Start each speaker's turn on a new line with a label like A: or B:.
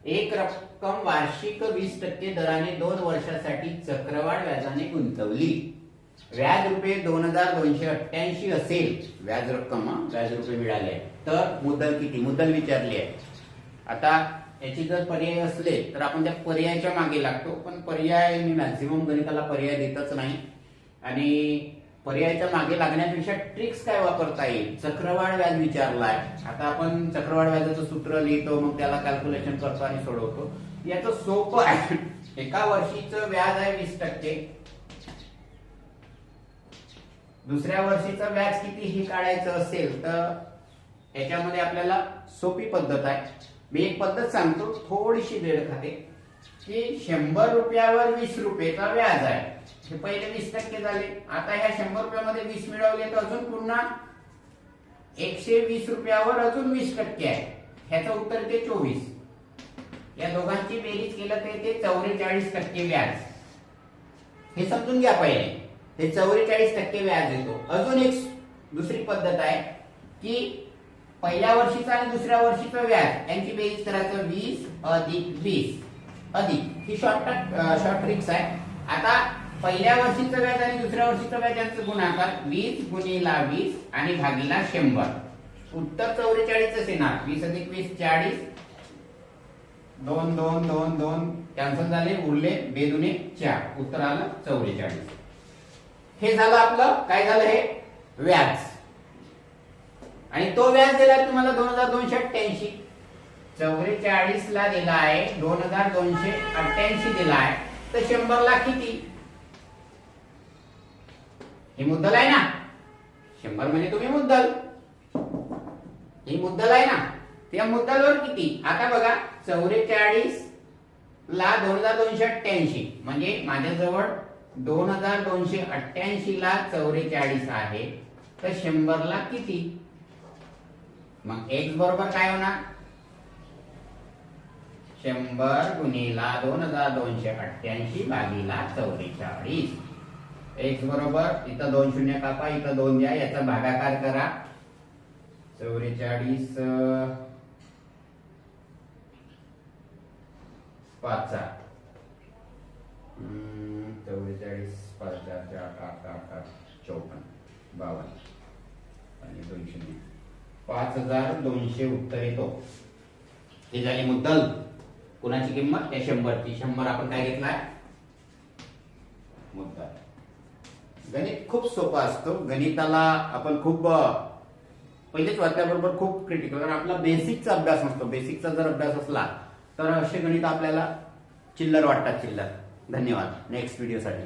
A: एक रक्कम वार्षिक 20% दराने 2 वर्षासाठी चक्रवाढ व्याजाने गुंतवली. व्याज रुपये 2288 असेल व्याज रक्कम, व्याज रुपये मिळाले, तर मुद्दल किती, मुद्दल विचारली आहे. आता याची जर पर्याय असले तर आपण त्या पर्यायाच्या मागे लागतो, पण पर्याय मी मॅक्झिमम गणिताला पर्याय देतच नाही. आणि पर्यायाच्या मागे लागण्यापेक्षा ट्रिक्स काय वापरता येईल. चक्रवाढ व्याज विचारलाय, आता आपण चक्रवाढ व्याजाचं सूत्र लिहितो, मग त्याला कॅल्क्युलेशन करतो आणि सोडवतो. याचं सोपं आहे. एका वर्षीचं व्याज आहे 20%, दुसऱ्या वर्षीचं व्याज किती हे काढायचं असेल तर याच्यामध्ये आपल्याला सोपी पद्धत आहे. मी एक पद्धत सांगतो, थोडीशी वेळ खाते, की 100 रुपयावर 20 रुपयेचा व्याज आहे. हे पहिले 20% झाले. आता ह्या 100 रुपयामध्ये 20 मिळवले तर अजून पुन्हा 120 रुपयावर अजून 20% आहे. ह्याचं उत्तर ते 24. या दोघांची बेरीज केलं तर ते 44% व्याज. हे समजून घ्या पहिले, ते 44% व्याज येतो. अजून एक दुसरी पद्धत आहे की पहिल्या वर्षीचा आणि दुसऱ्या वर्षीचं व्याज यांची बेरीज करायचं 20 अधिक 20 अधिक, ही शॉर्ट ट्रिक्स आहे. आता पहिल्या वर्षीचं व्याज आणि दुसऱ्या वर्षीचं व्याज यांचं गुणाकार 20 गुणिला 20 आणि भागीला 100. उत्तर 44च येणार. 20 अधिक 20 40, 2 2 2 2 कॅन्सल झाले, उरले 2 दुणे 4, उत्तर आलं 44. हे झालं आपलं, काय झालं, हे व्याज. आणि तो व्याज दिलाय तुम्हाला 2288. 44 ला दिला आहे, 2288 दिला आहे, तर 100 ला किती. ही मुद्दल आहे ना, 100 म्हणजे तुम्ही मुद्दल, ही मुद्दल आहे ना, त्या मुद्दलवर किती. आता बघा 44 ला 2288 म्हणजे माझ्याजवळ 2288 ला 44 आहे, तर 100 ला किती. मग x बरोबर काय होणार, 100 गुणिला 2288 भागीला 44. x बरोबर, इथं 2 शून्य कापा, इथं 2 द्या, याचा भागाकार करा. 44 5 44 5 4 8 8 8 54 52 आणि 2 शून्य 5200 उत्तर येतो. ही झाली मुद्दल. कुणाची किंमत, या 100ची. 100 आपण काय घेतलाय, मुद्दल. गणित खूप सोपं असतं. गणिताला आपण खूप पहिलेच वाचल्याबरोबर खूप क्रिटिकल, कारण आपला बेसिकचा अभ्यास नसतो. बेसिकचा जर अभ्यास असला तर असे गणित आपल्याला चिल्लर वाटतात, चिल्लर. धन्यवाद. नेक्स्ट व्हिडिओसाठी.